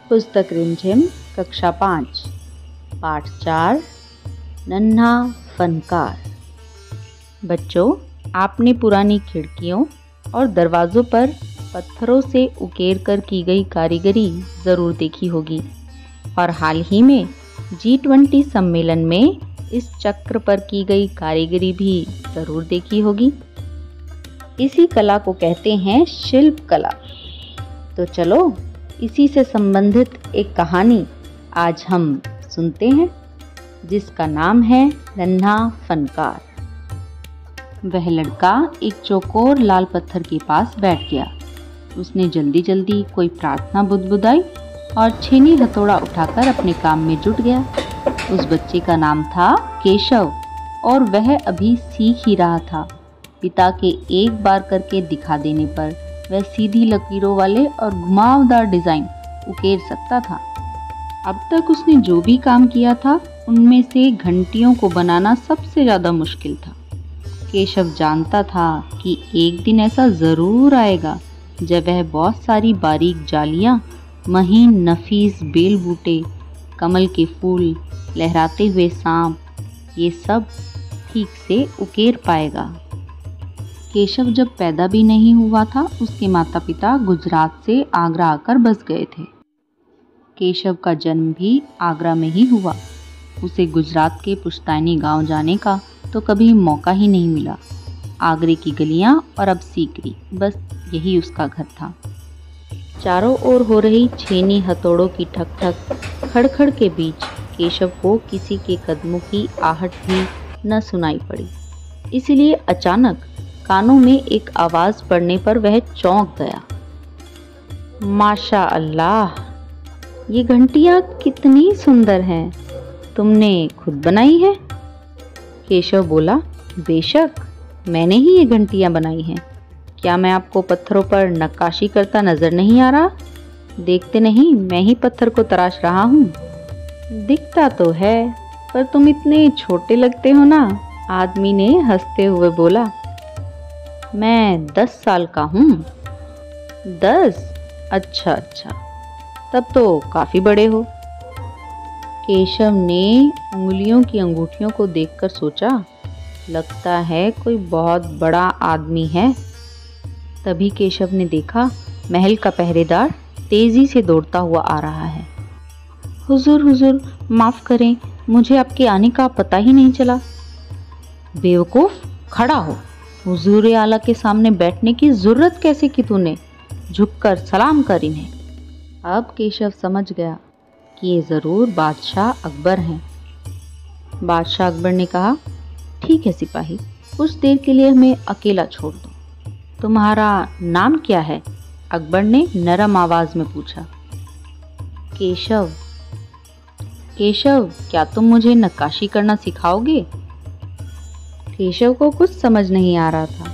पुस्तक रिमझिम कक्षा 5 पाठ 4 नन्हा फनकार। बच्चों, आपने पुरानी खिड़कियों और दरवाज़ों पर पत्थरों से उकेर कर की गई कारीगरी ज़रूर देखी होगी और हाल ही में G20 सम्मेलन में इस चक्र पर की गई कारीगरी भी ज़रूर देखी होगी। इसी कला को कहते हैं शिल्प कला। तो चलो इसी से संबंधित एक कहानी आज हम सुनते हैं, जिसका नाम है नन्हा फनकार। वह लड़का एक चौकोर लाल पत्थर के पास बैठ गया। उसने जल्दी जल्दी कोई प्रार्थना बुदबुदाई और छेनी हथौड़ा उठाकर अपने काम में जुट गया। उस बच्चे का नाम था केशव और वह अभी सीख ही रहा था। पिता के एक बार करके दिखा देने पर वह सीधी लकीरों वाले और घुमावदार डिज़ाइन उकेर सकता था। अब तक उसने जो भी काम किया था उनमें से घंटियों को बनाना सबसे ज़्यादा मुश्किल था। केशव जानता था कि एक दिन ऐसा ज़रूर आएगा जब वह बहुत सारी बारीक जालियाँ, महीन नफीस बेल बूटे, कमल के फूल, लहराते हुए सांप, ये सब ठीक से उकेर पाएगा। केशव जब पैदा भी नहीं हुआ था, उसके माता पिता गुजरात से आगरा आकर बस गए थे। केशव का जन्म भी आगरा में ही हुआ। उसे गुजरात के पुश्तैनी गांव जाने का तो कभी मौका ही नहीं मिला। आगरे की गलियां और अब सीकरी, बस यही उसका घर था। चारों ओर हो रही छेनी हथौड़ों की ठक ठक खड़खड़ के बीच केशव को किसी के कदमों की आहट भी न सुनाई पड़ी। इसलिए अचानक कानों में एक आवाज़ पड़ने पर वह चौंक गया। माशा अल्लाह, ये घंटियाँ कितनी सुंदर हैं, तुमने खुद बनाई है? केशव बोला, बेशक, मैंने ही ये घंटियाँ बनाई हैं। क्या मैं आपको पत्थरों पर नक्काशी करता नजर नहीं आ रहा? देखते नहीं, मैं ही पत्थर को तराश रहा हूँ। दिखता तो है, पर तुम इतने छोटे लगते हो ना, आदमी ने हंसते हुए बोला। मैं 10 साल का हूँ। 10? अच्छा, तब तो काफ़ी बड़े हो। केशव ने उंगलियों की अंगूठियों को देखकर सोचा, लगता है कोई बहुत बड़ा आदमी है। तभी केशव ने देखा महल का पहरेदार तेजी से दौड़ता हुआ आ रहा है। हुजूर, माफ़ करें, मुझे आपके आने का पता ही नहीं चला। बेवकूफ़, खड़ा हो। हुजूर आला के सामने बैठने की ज़रूरत कैसे की तूने? झुककर सलाम कर इन्हें। अब केशव समझ गया कि ये ज़रूर बादशाह अकबर हैं। बादशाह अकबर ने कहा, ठीक है सिपाही, कुछ देर के लिए हमें अकेला छोड़ दो। तुम्हारा नाम क्या है? अकबर ने नरम आवाज़ में पूछा। केशव, क्या तुम मुझे नक्काशी करना सिखाओगे? केशव को कुछ समझ नहीं आ रहा था।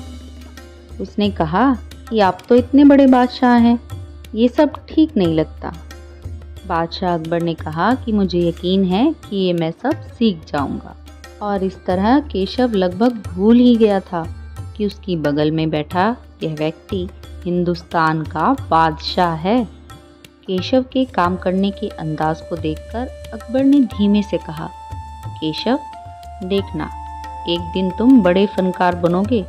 उसने कहा कि आप तो इतने बड़े बादशाह हैं, ये सब ठीक नहीं लगता। बादशाह अकबर ने कहा कि मुझे यकीन है कि ये मैं सब सीख जाऊंगा। और इस तरह केशव लगभग भूल ही गया था कि उसकी बगल में बैठा यह व्यक्ति हिंदुस्तान का बादशाह है। केशव के काम करने के अंदाज को देखकर अकबर ने धीमे से कहा, केशव, देखना, एक दिन तुम बड़े फनकार बनोगे।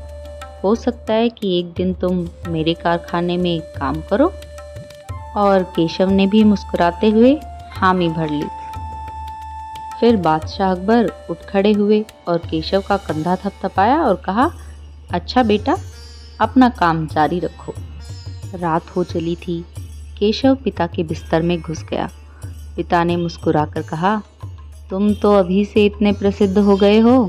हो सकता है कि एक दिन तुम मेरे कारखाने में काम करो। और केशव ने भी मुस्कुराते हुए हामी भर ली। फिर बादशाह अकबर उठ खड़े हुए और केशव का कंधा थपथपाया और कहा, अच्छा बेटा, अपना काम जारी रखो। रात हो चली थी। केशव पिता के बिस्तर में घुस गया। पिता ने मुस्कुराकर कहा, तुम तो अभी से इतने प्रसिद्ध हो गए हो।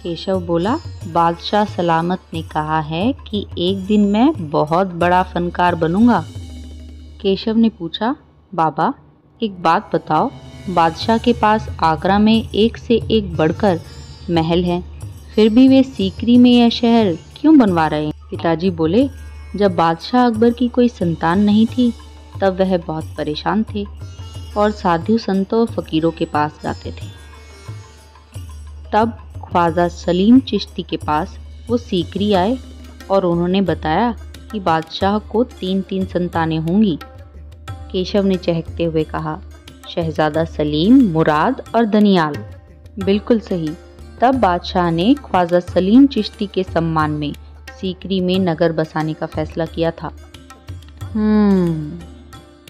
केशव बोला, बादशाह सलामत ने कहा है कि एक दिन मैं बहुत बड़ा फनकार बनूंगा। केशव ने पूछा, बाबा, एक बात बताओ, बादशाह के पास आगरा में एक से एक बढ़कर महल हैं, फिर भी वे सीकरी में यह शहर क्यों बनवा रहे हैं? पिताजी बोले, जब बादशाह अकबर की कोई संतान नहीं थी तब वह बहुत परेशान थे और साधु संतों फकीरों के पास जाते थे। तब ख्वाजा सलीम चिश्ती के पास वो सीकरी आए और उन्होंने बताया कि बादशाह को 3 संतानें होंगी। केशव ने चहकते हुए कहा। शहजादा सलीम, मुराद और दनियाल। बिल्कुल सही। तब बादशाह ने ख्वाजा सलीम चिश्ती के सम्मान में सीकरी में नगर बसाने का फैसला किया था।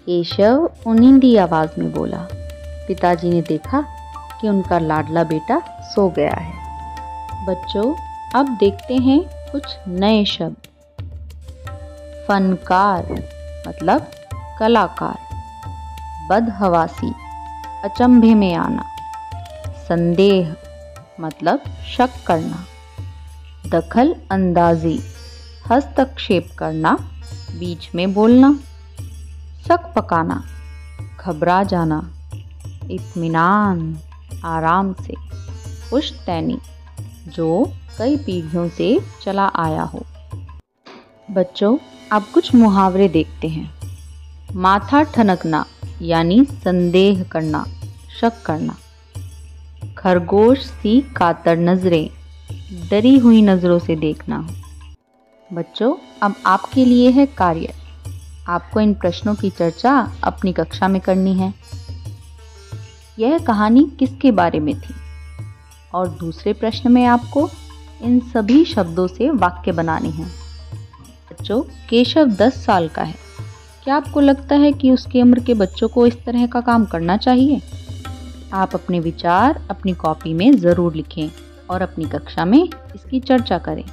केशव उन्नींदी आवाज में बोला। पिताजी ने देखा कि उनका लाडला बेटा सो गया है। बच्चों, अब देखते हैं कुछ नए शब्द। फनकार मतलब कलाकार, बदहवासी अचंभे में आना, संदेह मतलब शक करना, दखल अंदाजी हस्तक्षेप करना, बीच में बोलना, शक पकाना घबरा जाना, इत्मीनान आराम से, पुश्तैनी जो कई पीढ़ियों से चला आया हो। बच्चों, अब कुछ मुहावरे देखते हैं। माथा ठनकना यानी संदेह करना, शक करना। खरगोश सी कातर नजरें, डरी हुई नजरों से देखना। बच्चों, अब आपके लिए है कार्य। आपको इन प्रश्नों की चर्चा अपनी कक्षा में करनी है। यह कहानी किसके बारे में थी? और दूसरे प्रश्न में आपको इन सभी शब्दों से वाक्य बनाने हैं। बच्चों, केशव 10 साल का है। क्या आपको लगता है कि उसकी उम्र के बच्चों को इस तरह का काम करना चाहिए? आप अपने विचार अपनी कॉपी में ज़रूर लिखें और अपनी कक्षा में इसकी चर्चा करें।